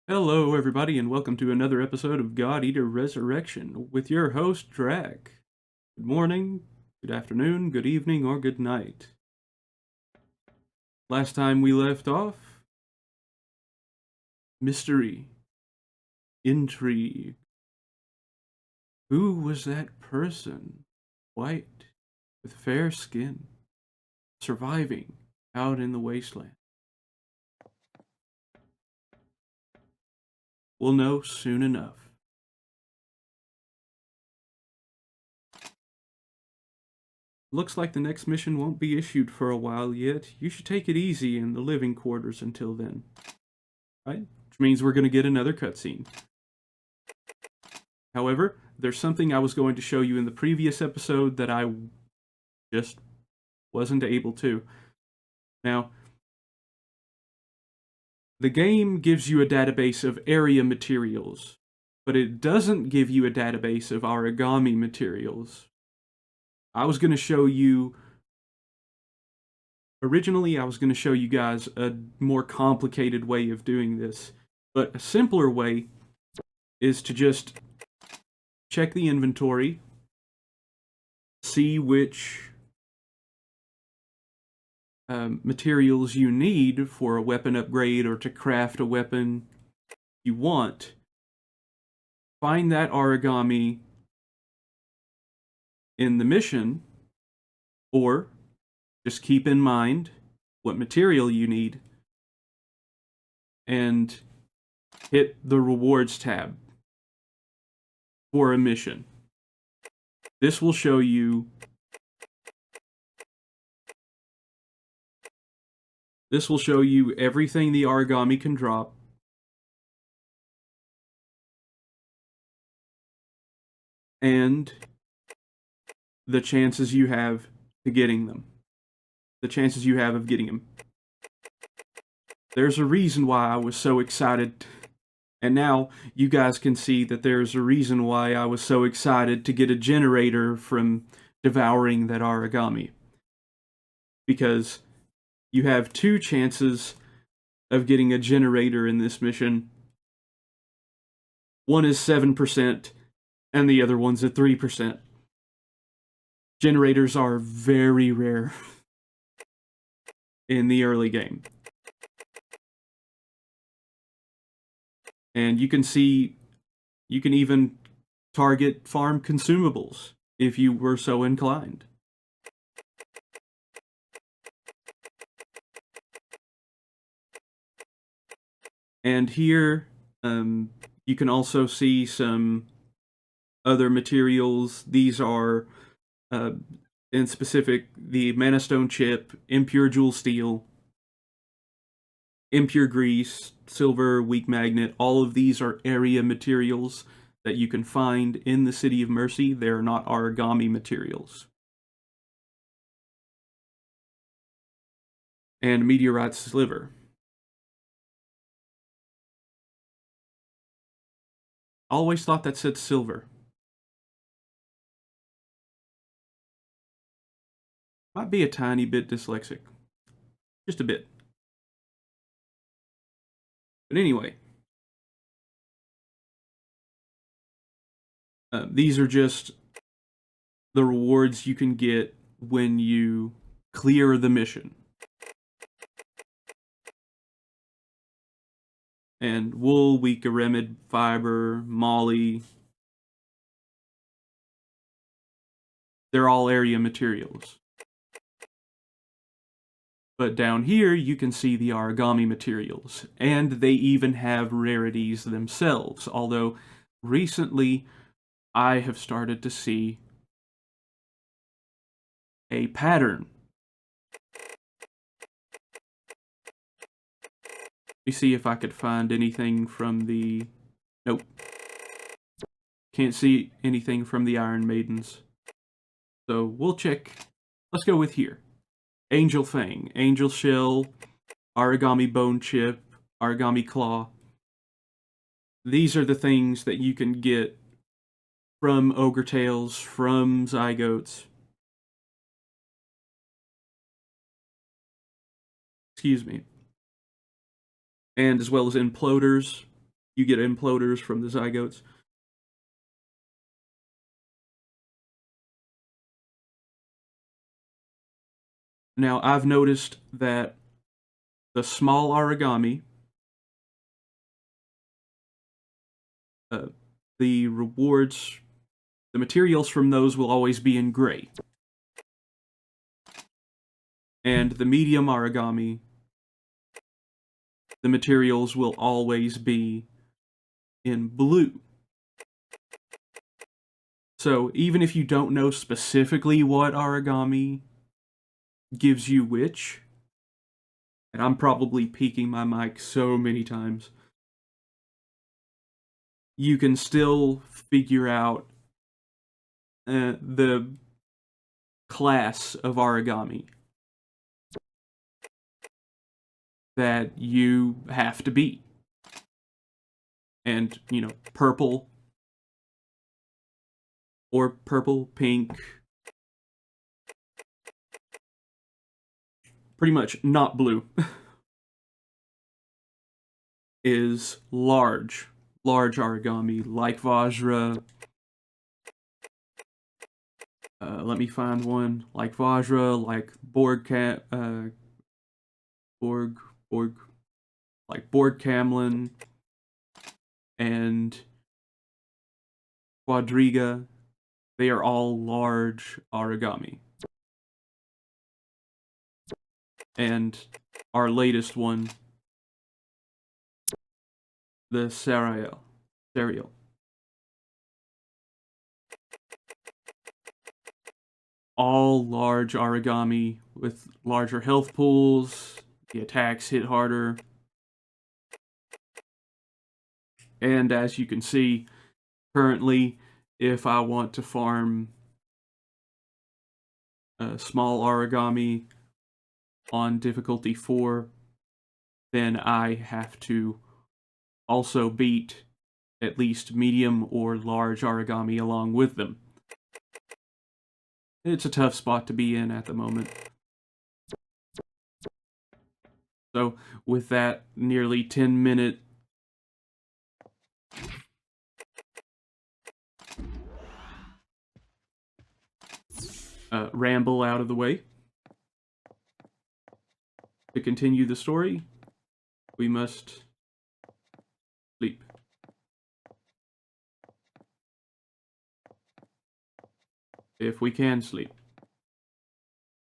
Hello, everybody, and welcome to another episode of God Eater Resurrection with your host, Drac. Good morning, good afternoon, good evening, or good night. Last time we left off, mystery, intrigue. Who was that person? White, with fair skin, surviving out in the wasteland. We'll know soon enough. Looks like the next mission won't be issued for a while yet. You should take it easy in the living quarters until then. Right? Which means we're going to get another cutscene. However, there's something I was going to show you in the previous episode that I just wasn't able to. Now, the game gives you a database of area materials, but it doesn't give you a database of origami materials. I was going to show you Originally, I was going to show you guys a more complicated way of doing this, but a simpler way is to just check the inventory, see which materials you need for a weapon upgrade or to craft a weapon you want. Find that origami in the mission, or just keep in mind what material you need and hit the rewards tab for a mission. This will show you everything the origami can drop, and the chances you have to getting them. The chances you have of getting them. There's a reason why I was so excited, and now you guys can see that there's a reason why I was so excited to get a generator from devouring that origami. Because you have two chances of getting a generator in this mission. One is 7%, and the other one's at 3%. Generators are very rare in the early game. And you can see, you can even target farm consumables if you were so inclined. And here, you can also see some other materials. These are, in specific, the Mana Stone Chip, Impure Jewel Steel, Impure Grease, Silver, Weak Magnet. All of these are area materials that you can find in the City of Mercy. They're not origami materials. And Meteorite Sliver. Always thought that said silver. Might be a tiny bit dyslexic. Just a bit. But anyway. These are just the rewards you can get when you clear the mission. And wool, weak aramid fiber, molly. They're all area materials. But down here, you can see the origami materials. And they even have rarities themselves. Although, recently, I have started to see a pattern. Let me see if I could find anything from the... Nope. Can't see anything from the Iron Maidens. So we'll check. Let's go with here. Angel Fang, Angel Shell, Origami Bone Chip, Origami Claw. These are the things that you can get from Ogre Tails, from Zygotes. Excuse me. And as well as Imploders. you get imploders from the zygotes. Now, I've noticed that the small origami, the rewards, the materials from those will always be in gray. And the medium origami, the materials will always be in blue. So even if you don't know specifically what origami gives you which, and I'm probably peaking my mic so many times, you can still figure out the class of origami that you have to beat. And, you know, purple or purple, pink, pretty much not blue, is large origami, like Vajra. Let me find one like Vajra, like Borg, like Borg Camlin, and Quadriga. They are all large origami. And our latest one, the Serial. All large origami with larger health pools, the attacks hit harder. And as you can see, currently, if I want to farm a small origami on difficulty 4, then I have to also beat at least medium or large origami along with them. It's a tough spot to be in at the moment. So with that nearly 10-minute ramble out of the way, to continue the story, we must sleep. If we can sleep.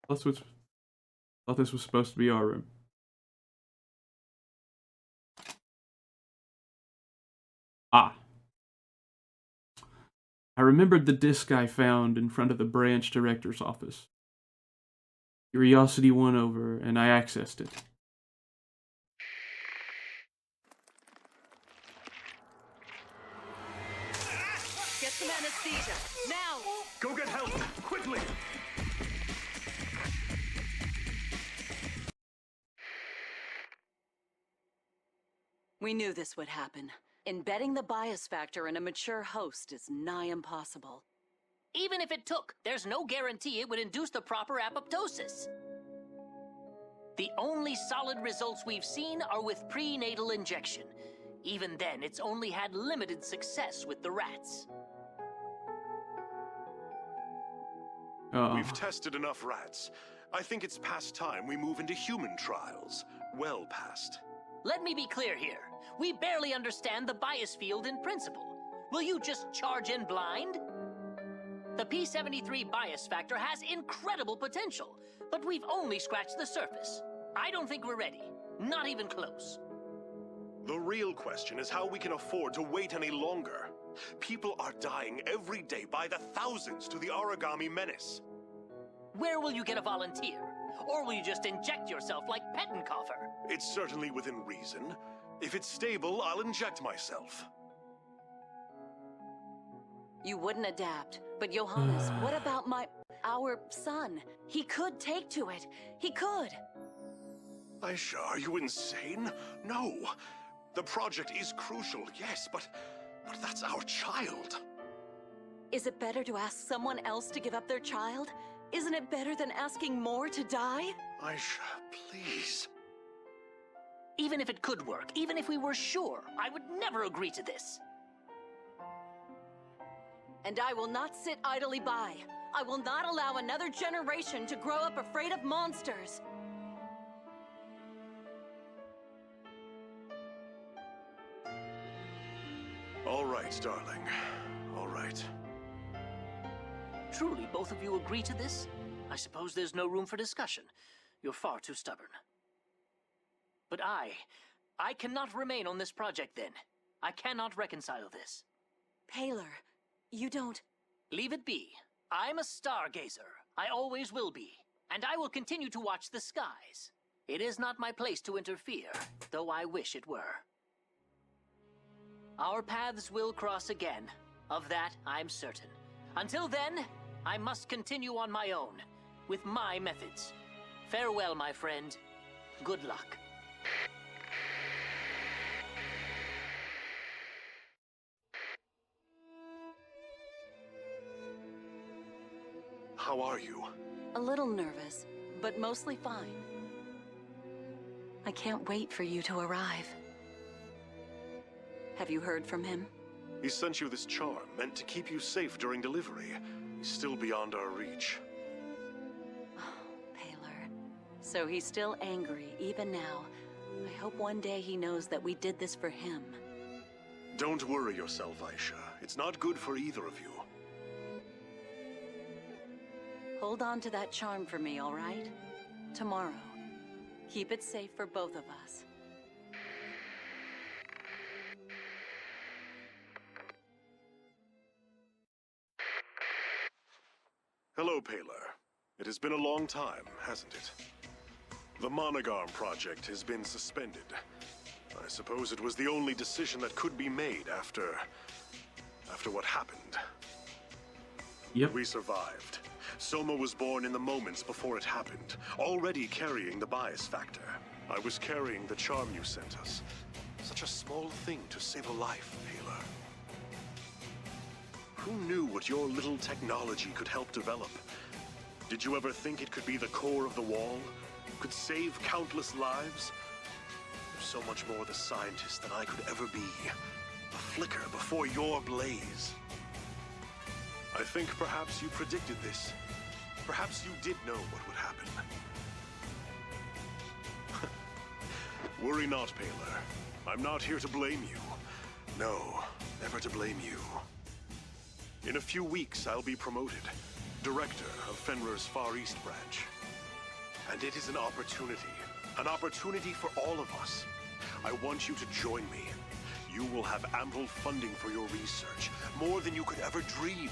Thought this was supposed to be our room. Ah. I remembered the disc I found in front of the branch director's office. Curiosity won over, and I accessed it. Get some anesthesia, now! Go get help, quickly! We knew this would happen. Embedding the bias factor in a mature host is nigh impossible. Even if it took, there's no guarantee it would induce the proper apoptosis. The only solid results we've seen are with prenatal injection. Even then, it's only had limited success with the rats. We've tested enough rats. I think it's past time we move into human trials. Well past. Let me be clear here. We barely understand the bias field in principle. Will you just charge in blind? The P73 bias factor has incredible potential, but we've only scratched the surface. I don't think we're ready. Not even close. The real question is how we can afford to wait any longer. People are dying every day by the thousands to the origami menace. Where will you get a volunteer? Or will you just inject yourself like Pettenkoffer? It's certainly within reason. If it's stable, I'll inject myself. You wouldn't adapt, but Johannes, what about our son? He could take to it. He could. Aisha, are you insane? No. The project is crucial, yes, but that's our child. Is it better to ask someone else to give up their child? Isn't it better than asking more to die? Aisha, please. Even if it could work, even if we were sure, I would never agree to this. And I will not sit idly by. I will not allow another generation to grow up afraid of monsters. All right, darling. All right. Truly, both of you agree to this? I suppose there's no room for discussion. You're far too stubborn. But I cannot remain on this project then. I cannot reconcile this. Paler, you don't... Leave it be. I'm a stargazer. I always will be. And I will continue to watch the skies. It is not my place to interfere, though I wish it were. Our paths will cross again. Of that, I'm certain. Until then, I must continue on my own, with my methods. Farewell, my friend. Good luck. How are you? A little nervous, but mostly fine. I can't wait for you to arrive. Have you heard from him? He sent you this charm, meant to keep you safe during delivery. He's still beyond our reach. Oh, Paler. So he's still angry, even now. I hope one day he knows that we did this for him. Don't worry yourself, Aisha. It's not good for either of you. Hold on to that charm for me, all right? Tomorrow. Keep it safe for both of us. Hello, Paler. It has been a long time, hasn't it? The Monogarm project has been suspended. I suppose it was the only decision that could be made after what happened. Yep. We survived. Soma was born in the moments before it happened, already carrying the bias factor. I was carrying the charm you sent us. Such a small thing to save a life, Paler. Who knew what your little technology could help develop? Did you ever think it could be the core of the wall? Could save countless lives? You're so much more the scientist than I could ever be. A flicker before your blaze. I think perhaps you predicted this. Perhaps you did know what would happen. Worry not, Paler. I'm not here to blame you. No, never to blame you. In a few weeks, I'll be promoted. Director of Fenrir's Far East branch. And it is an opportunity for all of us. I want you to join me. You will have ample funding for your research, more than you could ever dream.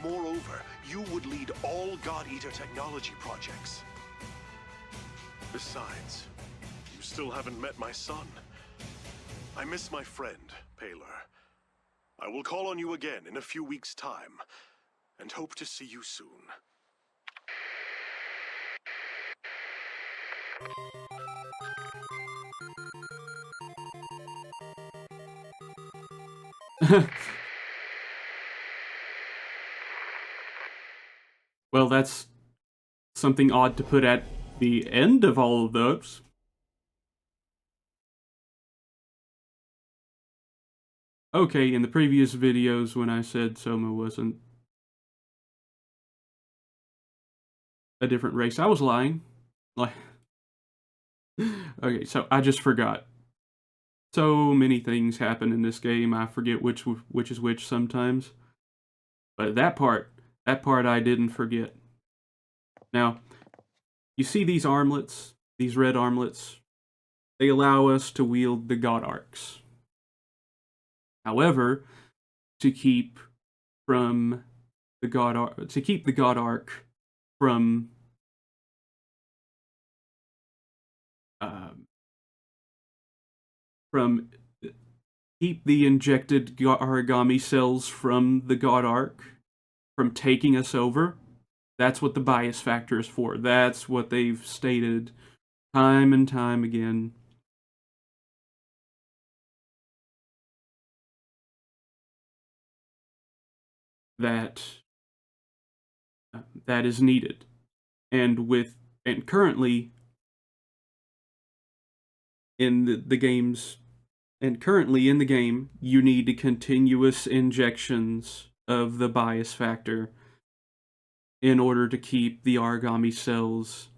Moreover, you would lead all God Eater technology projects. Besides, you still haven't met my son. I miss my friend, Paler. I will call on you again in a few weeks' time, and hope to see you soon. Well, that's something odd to put at the end of all of those. Okay, in the previous videos when I said Soma wasn't a different race, I was lying. Like, okay, so I just forgot. So many things happen in this game, I forget which is which sometimes. But that part I didn't forget. Now, you see these armlets, these red armlets? They allow us to wield the God Arcs. However, to keep the God Arc from keep the injected origami cells from the God Arc from taking us over. That's what the bias factor is for. That's what they've stated time and time again. That is needed. And currently in the games, and currently in the game, you need continuous injections of the bias factor in order to keep the origami cells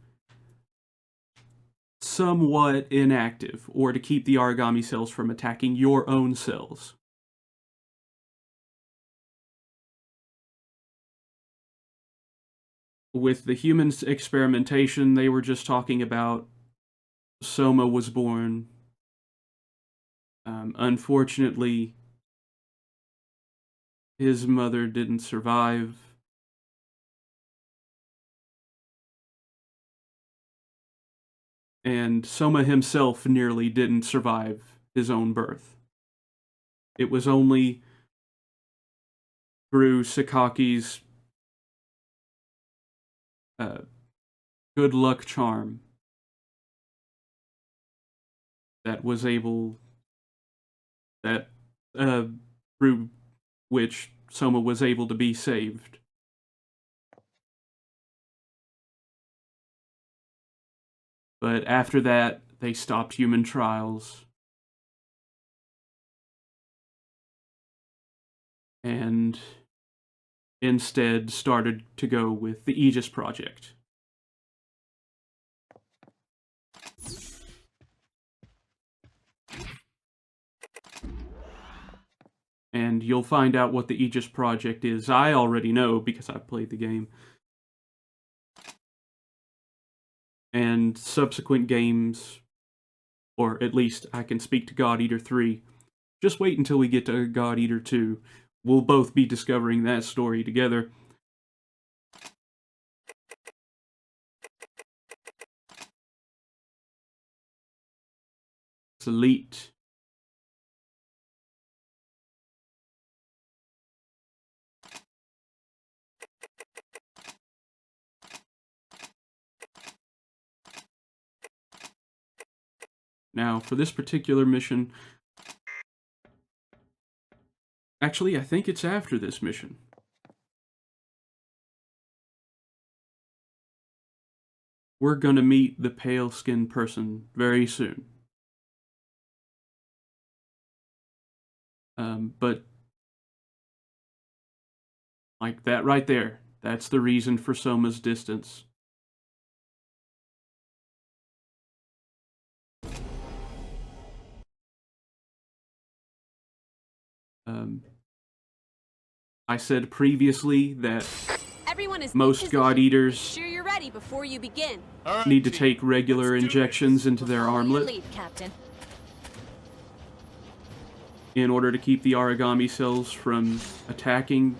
somewhat inactive, or to keep the origami cells from attacking your own cells. With the humans' experimentation, they were just talking about Soma was born. Unfortunately, his mother didn't survive. And Soma himself nearly didn't survive his own birth. It was only through Sakaki's good luck charm through which Soma was able to be saved. But after that, they stopped human trials. And instead started to go with the Aegis Project. And you'll find out what the Aegis Project is. I already know because I've played the game. And subsequent games, or at least I can speak to God Eater 3. Just wait until we get to God Eater 2. We'll both be discovering that story together. It's elite. Now, for this particular mission, actually, I think it's after this mission. We're gonna meet the pale-skinned person very soon. But like that right there, that's the reason for Soma's distance. I said previously that most God Eaters sure you're ready before you begin. need to take regular injections into their armlet in order to keep the origami cells from attacking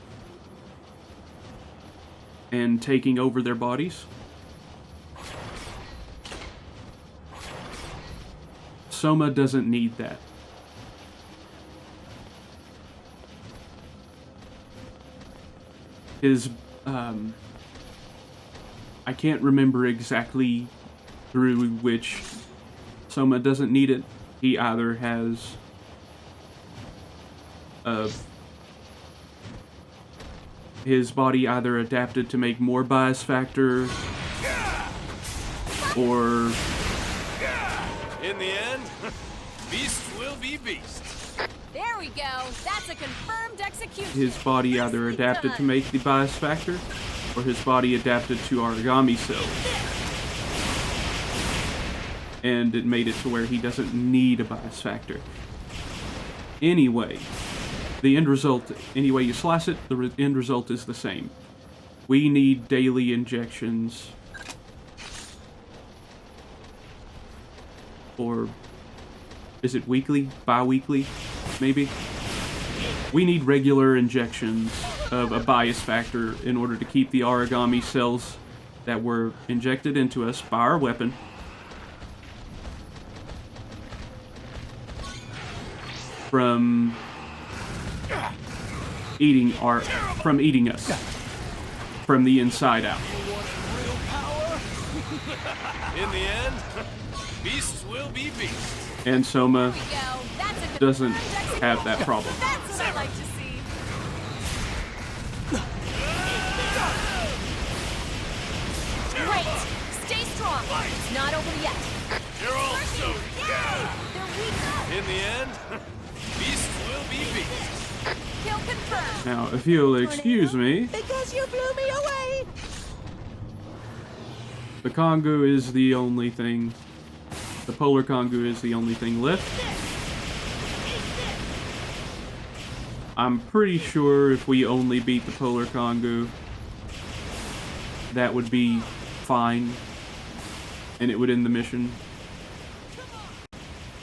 and taking over their bodies. Soma doesn't need that. His, I can't remember exactly through which Soma doesn't need it. He either has his body either adapted to make more bias factor, or in the end, beasts will be beasts. There we go. That's a confirmed execution. his body either adapted to make the bias factor, or his body adapted to origami cells. And it made it to where he doesn't need a bias factor. Anyway, the end result, any way you slice it, the end result is the same. We need daily injections. Or is it weekly? Bi-weekly? Maybe? We need regular injections of a bias factor in order to keep the origami cells that were injected into us by our weapon from eating us from the inside out. Real power? In the end, beasts will be beasts. And Soma There we go. That's a doesn't confirmed execution. have that problem. That's what I like to see. Great. Stay strong. It's not over yet. You're all so They're weak. In the end, beasts will be beasts. Kill confirmed. Now, if you'll excuse me, Because you blew me away! the Kongu is the only thing. The Polar Kongu is the only thing left. I'm pretty sure if we only beat the Polar Kongu, that would be fine, and it would end the mission.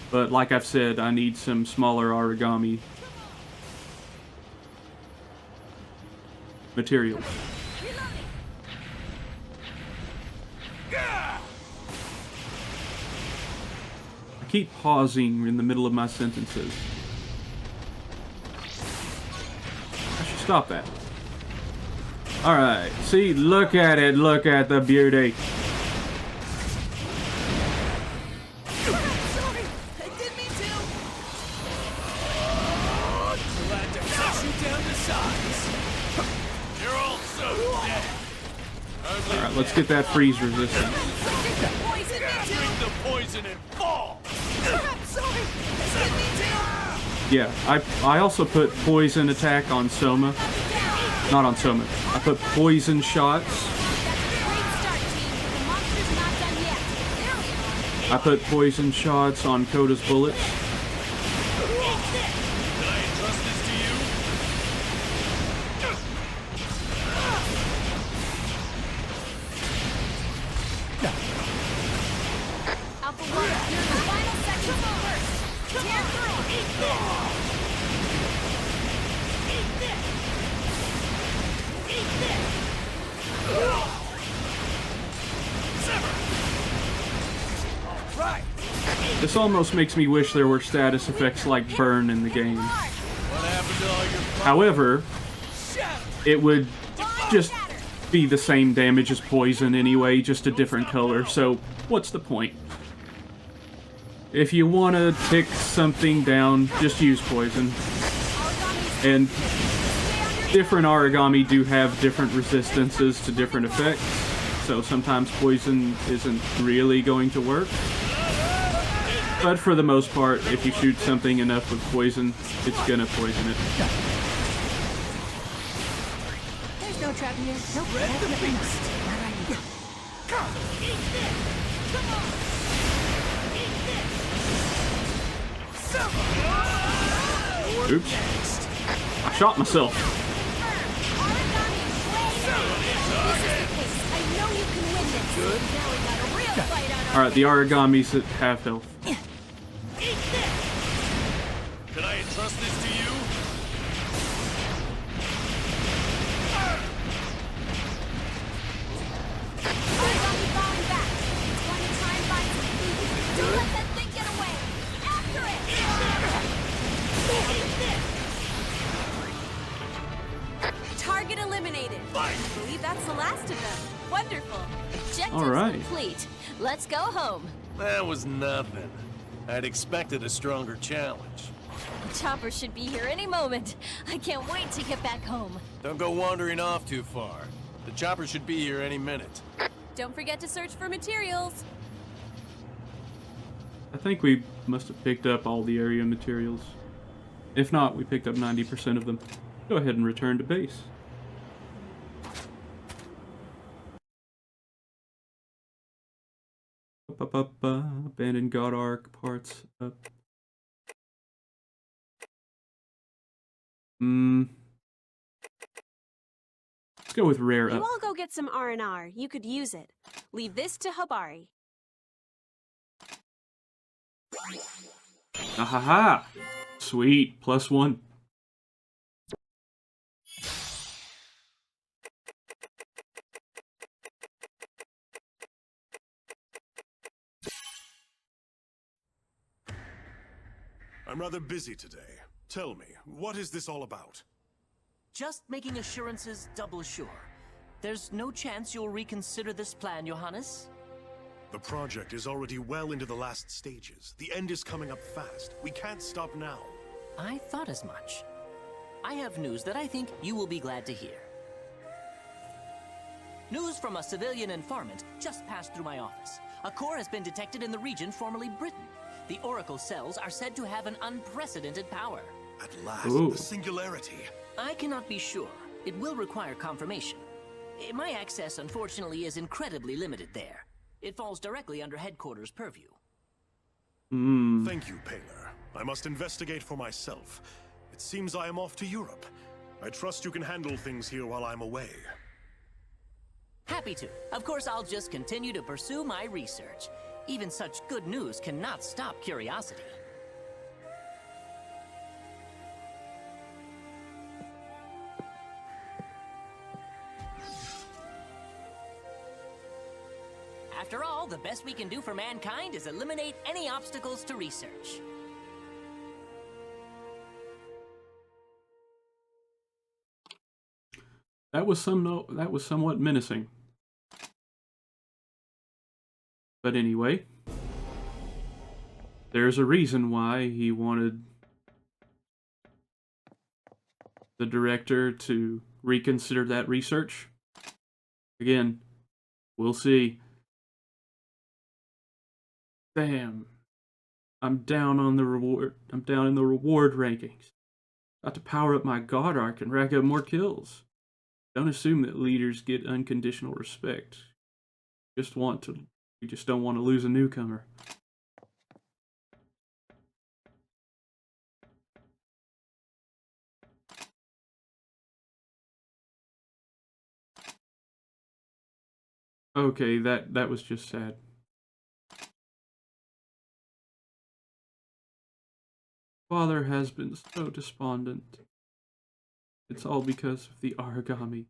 But like I've said, I need some smaller origami materials. I keep pausing in the middle of my sentences. I should stop that. Alright, see, look at it, look at the beauty. Sorry, I didn't mean to. Glad to cut you down to size. You're all so dead. Alright, let's get that freeze resistance. Poison me too. Drink the poison and fall. I'm sorry, I didn't mean to. Yeah, I also put poison attack on Soma. Not on Soma. I put poison shots. That's a great start, team. The monster's not done yet. There we are. I put poison shots on Koda's bullets. Can I entrust this to you? Alpha 1, you're in the final seconds of first. Tear through. Right. This almost makes me wish there were status effects like burn in the game. What happened to all your However, shadow? it would just be the same damage as poison anyway, just a different color, so what's the point? If you want to tick something down, just use poison. And different origami do have different resistances to different effects, so sometimes poison isn't really going to work. But for the most part, if you shoot something enough with poison, it's gonna poison it. There's no trap here. Nope. Red the beast. Oops. I shot myself. I know you can win this. Good. Now we got a real fight on our Alright, the origami's at half health. Can I entrust this to you? origami falling back. It's going to try and find some food. Don't let that thing get away. After it. Target eliminated. I believe that's the last of them. Wonderful. Objective All right. complete. Let's go home. That was nothing. I'd expected a stronger challenge. The chopper should be here any moment. I can't wait to get back home. Don't go wandering off too far. The chopper should be here any minute. Don't forget to search for materials. I think we must have picked up all the area materials. If not, we picked up 90% of them. Go ahead and return to base. Up, abandoned God Arc parts up. Let's go with rare You up. all go get some R&R. You could use it. Leave this to Hobari. Ahaha! Sweet, +1. I'm rather busy today. Tell me, what is this all about? Just making assurances double sure. There's no chance you'll reconsider this plan, Johannes? The project is already well into the last stages. The end is coming up fast. We can't stop now. I thought as much. I have news that I think you will be glad to hear. News from a civilian informant just passed through my office. A core has been detected in the region formerly Britain. The Oracle cells are said to have an unprecedented power. At last, Ooh. the singularity. I cannot be sure. It will require confirmation. My access, unfortunately, is incredibly limited there. It falls directly under headquarters' purview. Thank you, Paler. I must investigate for myself. It seems I am off to Europe. I trust you can handle things here while I'm away. Happy to. Of course, I'll just continue to pursue my research. Even such good news cannot stop curiosity. After all, the best we can do for mankind is eliminate any obstacles to research. That was somewhat menacing. But anyway, there's a reason why he wanted the director to reconsider that research. Again, we'll see. Damn. I'm down in the reward rankings. Got to power up my God Arc and rack up more kills. Don't assume that leaders get unconditional respect. We just don't want to lose a newcomer. Okay, that was just sad. Father has been so despondent. It's all because of the origami.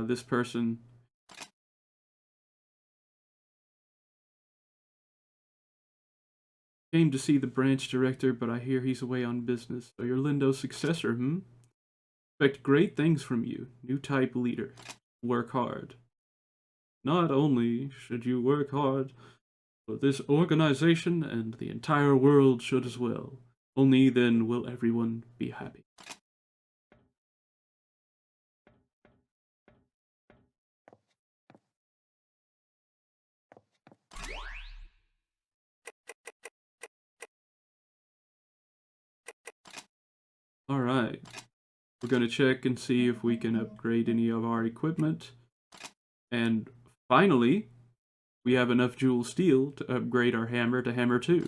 This person came to see the branch director, but I hear he's away on business. So you're Lindo's successor, Expect great things from you, new type leader. Work hard. Not only should you work hard, but this organization and the entire world should as well. Only then will everyone be happy. Alright. We're going to check and see if we can upgrade any of our equipment. And finally, we have enough jewel steel to upgrade our hammer to hammer 2.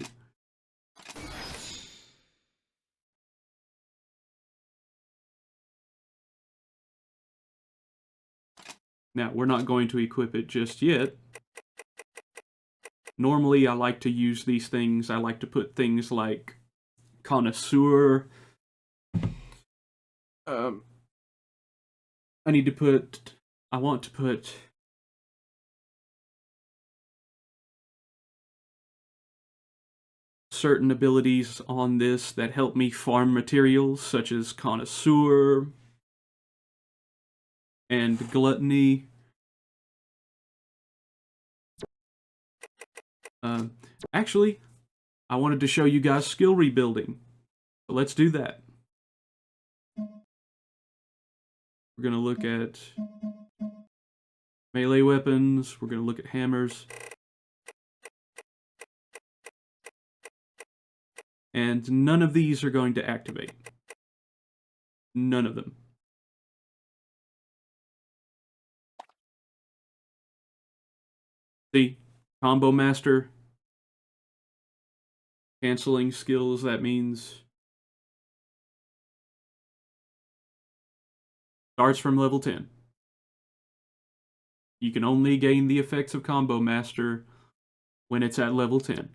Now, we're not going to equip it just yet. Normally, I like to use these things. I like to put things like connoisseur. I want to put certain abilities on this that help me farm materials, such as connoisseur and gluttony. Actually, I wanted to show you guys skill rebuilding. So let's do that. We're going to look at melee weapons. We're going to look at hammers. And none of these are going to activate. None of them. See? Combo Master. Canceling skills, that means starts from level 10. You can only gain the effects of Combo Master when it's at level 10.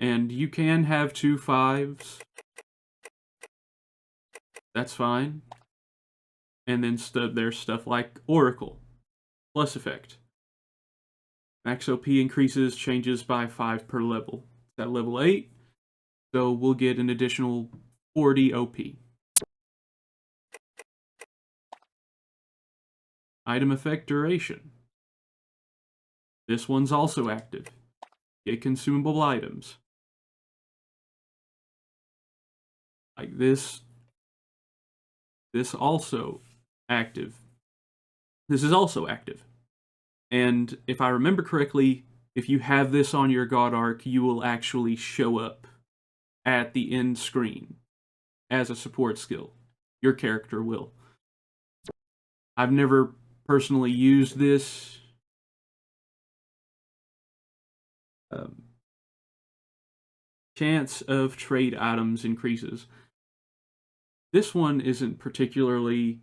And you can have 2 5s. That's fine. And then there's stuff like Oracle. Plus effect. Max OP increases, changes by 5 per level. It's at level 8, so we'll get an additional 40 OP. Item effect duration. This one's also active. Get consumable items. Like this this also active. This is also active. And if I remember correctly, if you have this on your God Arc, you will actually show up at the end screen as a support skill. Your character will. I've never personally used this. Chance of trade items increases. This one isn't particularly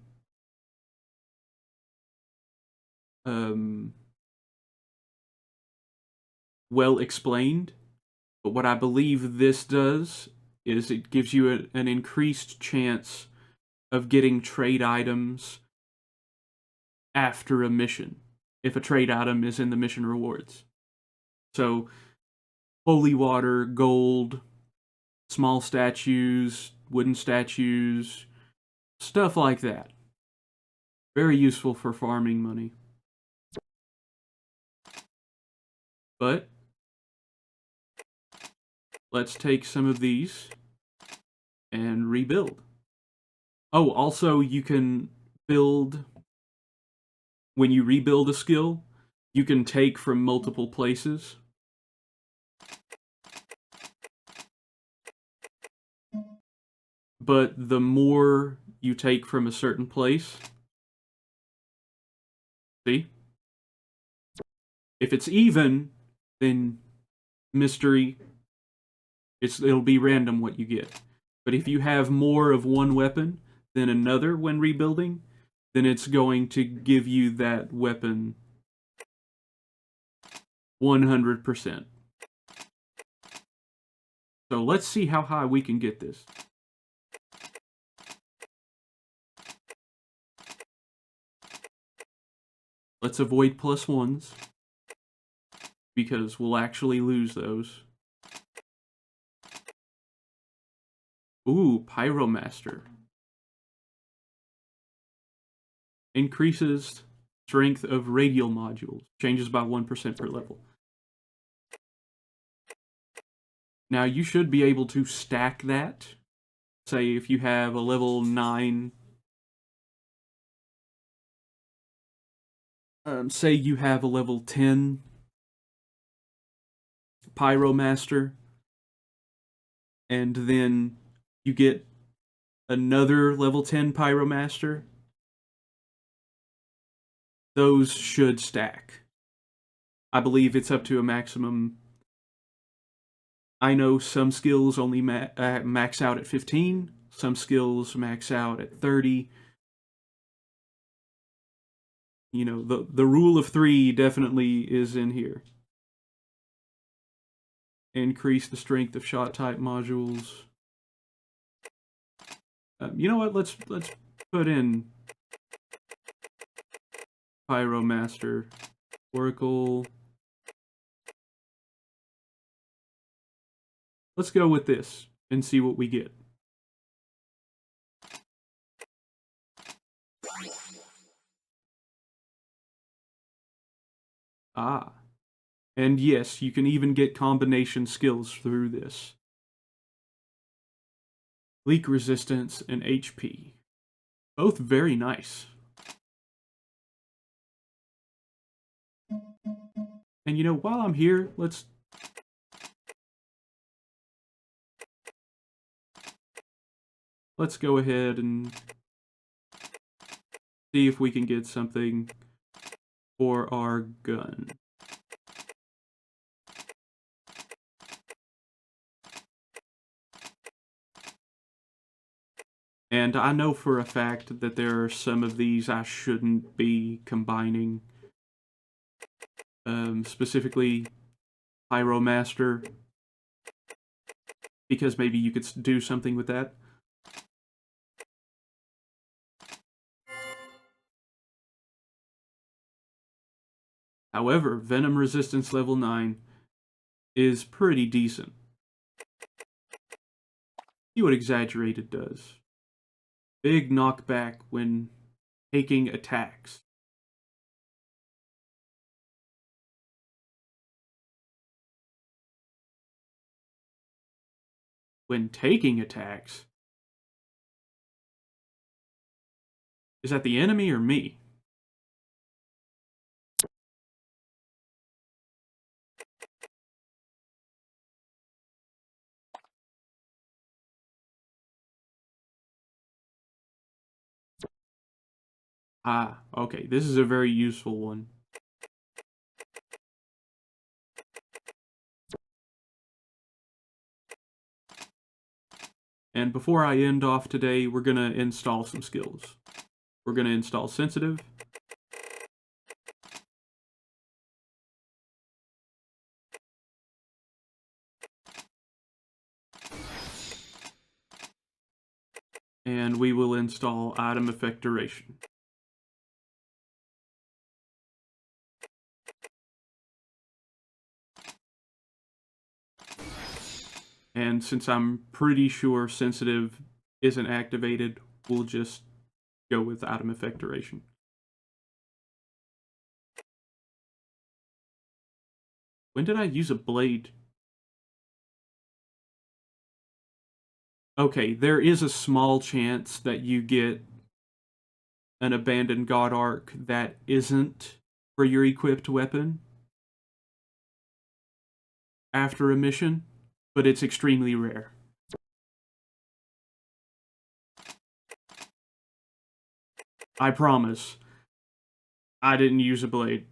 well explained, but what I believe this does is it gives you an increased chance of getting trade items after a mission, if a trade item is in the mission rewards. So, holy water, gold, small statues, wooden statues, stuff like that. Very useful for farming money. But let's take some of these and rebuild. Oh, also you can build, when you rebuild a skill, you can take from multiple places. But the more you take from a certain place, see? If it's even, then mystery, it'll be random what you get. But if you have more of one weapon than another when rebuilding, then it's going to give you that weapon 100%. So let's see how high we can get this. Let's avoid +1s, because we'll actually lose those. Ooh, Pyromaster. Increases strength of radial modules. Changes by 1% per level. Now, you should be able to stack that. Say, if you have a level 9... say you have a level 10 Pyromaster, and then you get another level 10 Pyromaster. Those should stack. I believe it's up to a maximum. I know some skills only max out at 15, some skills max out at 30. You know, the rule of 3 definitely is in here. Increase the strength of shot type modules. You know what? Let's put in Pyromaster, Oracle. Let's go with this and see what we get. Ah. And yes, you can even get combination skills through this. Leak resistance and HP. Both very nice. And you know, while I'm here, let's go ahead and see if we can get something for our gun. And I know for a fact that there are some of these I shouldn't be combining. Specifically, Pyromaster, because maybe you could do something with that. However, Venom Resistance level 9 is pretty decent. See what Exaggerated does. Big knockback when taking attacks. When taking attacks? Is that the enemy or me? Ah, okay. This is a very useful one. And before I end off today, we're going to install some skills. We're going to install Sensitive. And we will install Item Effect Duration. And since I'm pretty sure Sensitive isn't activated, we'll just go with Item Effect Duration. When did I use a blade? Okay, there is a small chance that you get an Abandoned God Arc that isn't for your equipped weapon after a mission, but it's extremely rare. I promise. I didn't use a blade.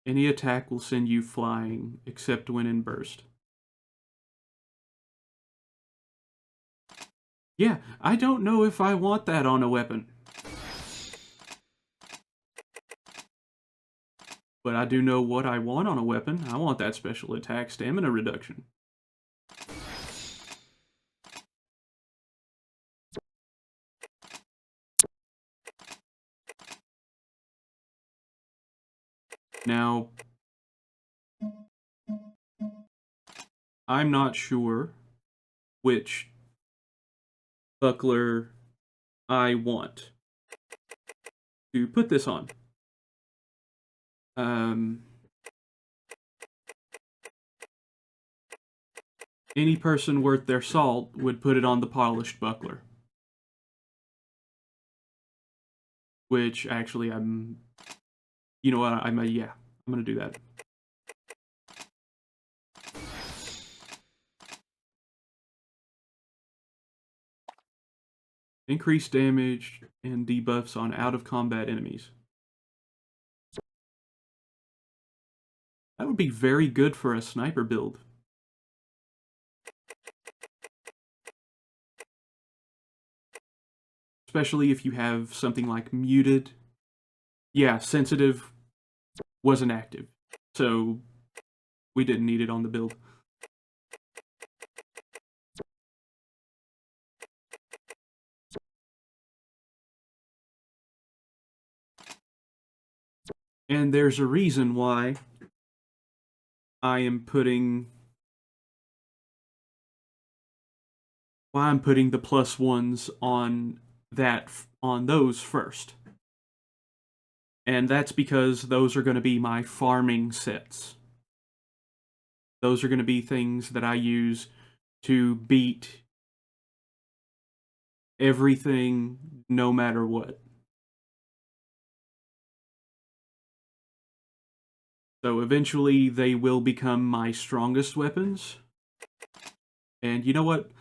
Any attack will send you flying, except when in burst. Yeah, I don't know if I want that on a weapon. But I do know what I want on a weapon. I want that special attack stamina reduction. Now, I'm not sure which buckler I want to put this on. Any person worth their salt would put it on the polished buckler. Which, actually, you know what, yeah, I'm gonna do that. Increased damage and debuffs on out-of-combat enemies. That would be very good for a sniper build. Especially if you have something like muted. Yeah, Sensitive wasn't active, so we didn't need it on the build. And there's a reason why I am putting... why I'm putting the +1s on those first. And that's because those are going to be my farming sets. Those are going to be things that I use to beat everything, no matter what. So eventually they will become my strongest weapons. And you know what?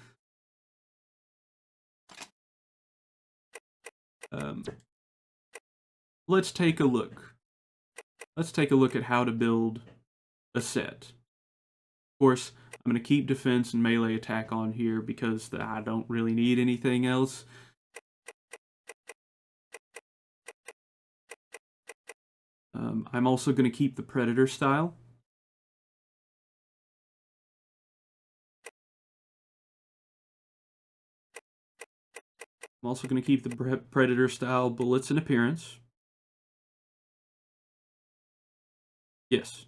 Let's take a look. Let's take a look at how to build a set. Of course, I'm going to keep defense and melee attack on here because I don't really need anything else. I'm also going to keep the Predator style. I'm also going to keep the Predator style bullets and appearance. Yes.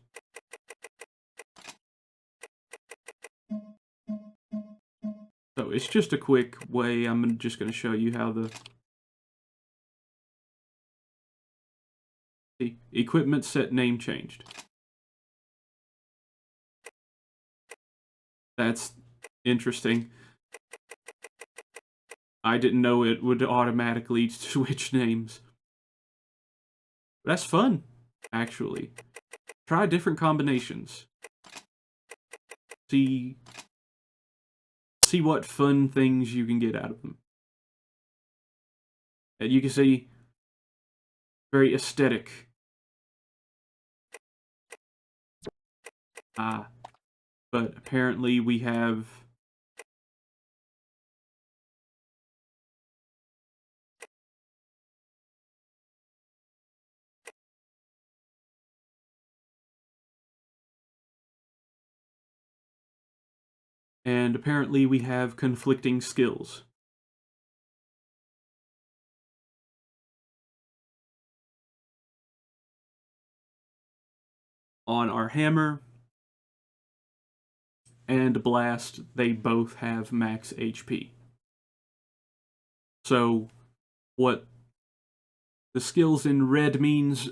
So it's just a quick way. I'm just going to show you how the equipment set name changed. That's interesting. I didn't know it would automatically switch names. That's fun, actually. Try different combinations. See what fun things you can get out of them. And you can see, very aesthetic. But apparently we have conflicting skills. On our hammer and blast, they both have max HP. So what the skills in red means,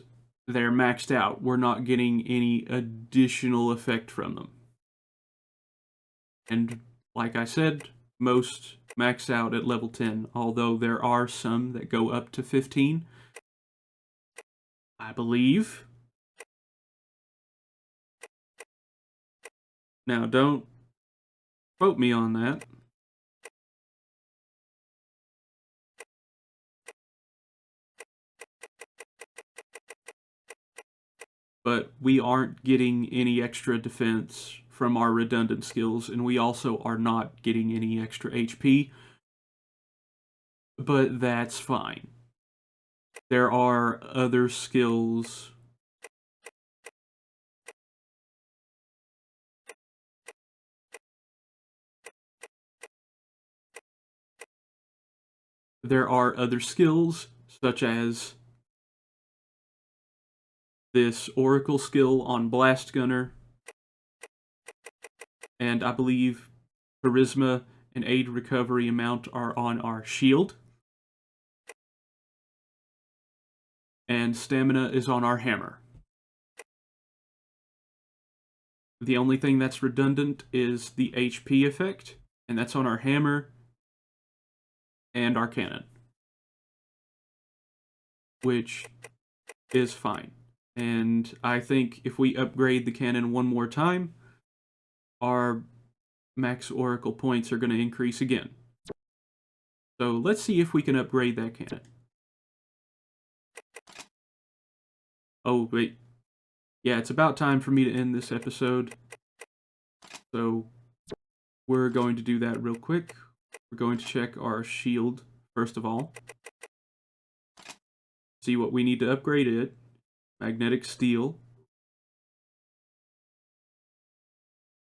they're maxed out. We're not getting any additional effect from them. And like I said, most max out at level 10, although there are some that go up to 15, I believe. Now, don't quote me on that. But we aren't getting any extra defense from our redundant skills, and we also are not getting any extra HP. But that's fine. There are other skills. There are other skills, such as this Oracle skill on Blast Gunner, and I believe Charisma and Aid Recovery Amount are on our shield, and Stamina is on our hammer. The only thing that's redundant is the HP effect, and that's on our hammer and our cannon, which is fine. And I think if we upgrade the cannon one more time, our max Oracle points are going to increase again. So let's see if we can upgrade that cannon. Oh, wait. Yeah, it's about time for me to end this episode. So we're going to do that real quick. We're going to check our shield, first of all. See what we need to upgrade it. Magnetic steel.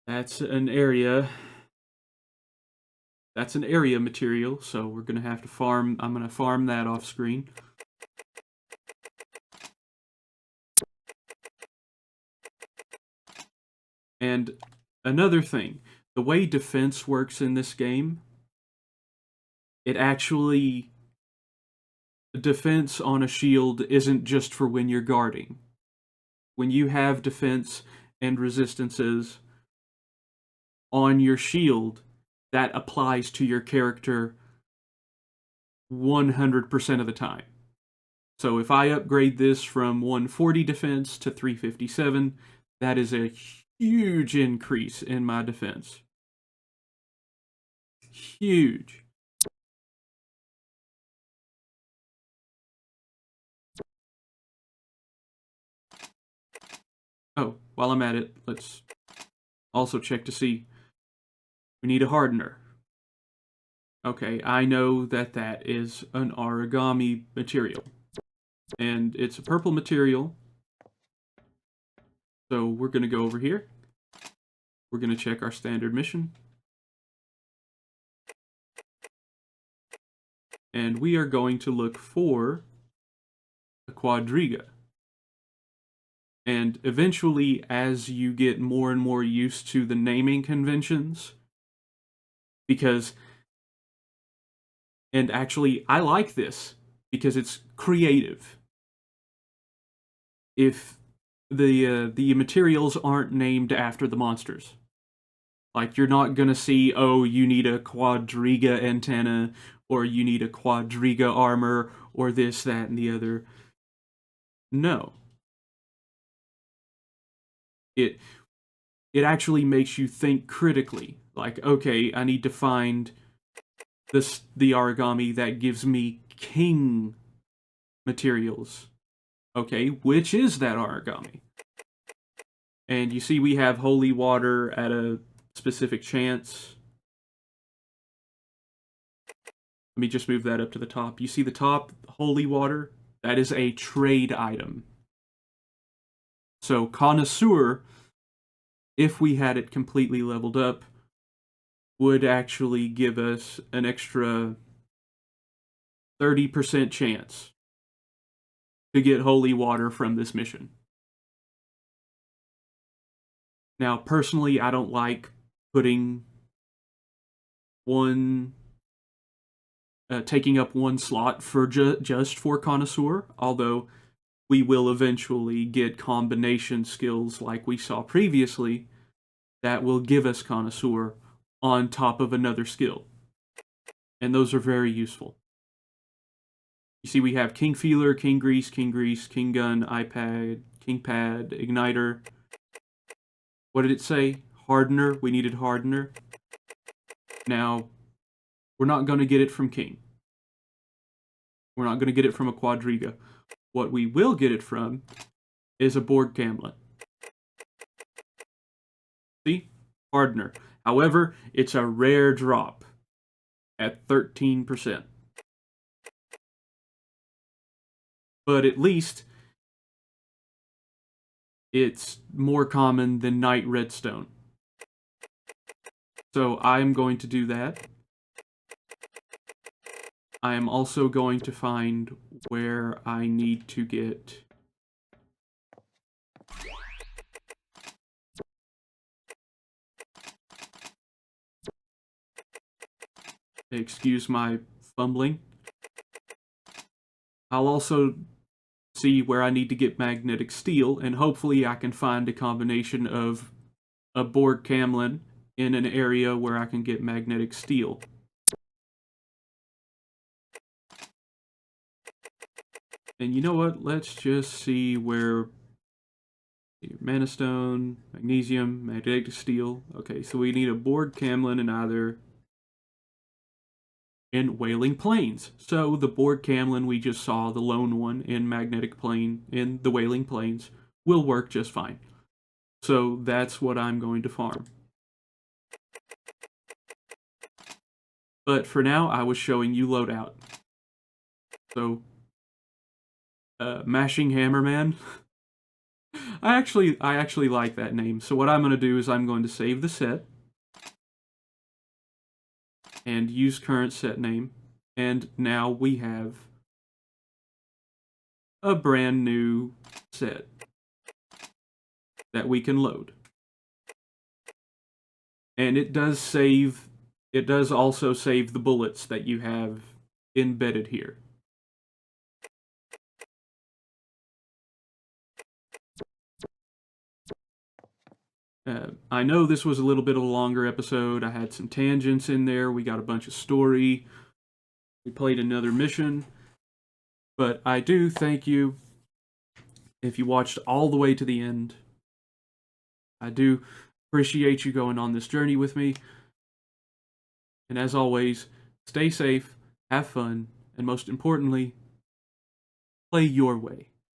That's an area. That's an area material, so we're going to have to farm. I'm going to farm that off screen. And another thing, the way defense works in this game, it actually, defense on a shield isn't just for when you're guarding. When you have defense and resistances on your shield, that applies to your character 100% of the time. So if I upgrade this from 140 defense to 357, that is a huge increase in my defense. Huge. Oh, while I'm at it, let's also check to see. We need a hardener. Okay, I know that that is an origami material. And it's a purple material. So we're going to go over here. We're going to check our standard mission. And we are going to look for a quadriga. And eventually, as you get more and more used to the naming conventions, because, and actually, I like this, because it's creative. If the materials aren't named after the monsters. Like, you're not gonna see, oh, you need a quadriga antenna, or you need a quadriga armor, or this, that, and the other. No. It actually makes you think critically. Like, okay, I need to find the origami that gives me king materials. Okay, which is that origami? And you see we have holy water at a specific chance. Let me just move that up to the top. You see the top, holy water? That is a trade item. So connoisseur, if we had it completely leveled up, would actually give us an extra 30% chance to get holy water from this mission. Now, personally, I don't like putting taking up one slot for just for connoisseur, although we will eventually get combination skills like we saw previously that will give us connoisseur on top of another skill. And those are very useful. You see we have King Feeler, King Grease, King Gun, iPad, King Pad, Igniter. What did it say? Hardener. We needed Hardener. Now, we're not going to get it from King. We're not going to get it from a Quadriga. What we will get it from is a Borg Camlet. See? Hardener. However, it's a rare drop at 13%. But at least it's more common than Night Redstone. So I'm going to do that. I am also going to find where I need to get excuse my fumbling. I'll also see where I need to get magnetic steel, and hopefully I can find a combination of a Borg Camlin in an area where I can get magnetic steel. And you know what? Let's just see where mana stone, magnesium, magnetic steel. Okay, so we need a Borg Camlin in Wailing Plains. So the Borg Camlin we just saw, the lone one in Magnetic Plain, in the Wailing Plains, will work just fine. So that's what I'm going to farm. But for now, I was showing you loadout. So, Mashing Hammerman. I actually like that name. So what I'm going to do is I'm going to save the set and use current set name, and now we have a brand new set that we can load. And it does also save the bullets that you have embedded here. I know this was a little bit of a longer episode. I had some tangents in there. We got a bunch of story. We played another mission. But I do thank you if you watched all the way to the end. I do appreciate you going on this journey with me. And as always, stay safe, have fun, and most importantly, play your way.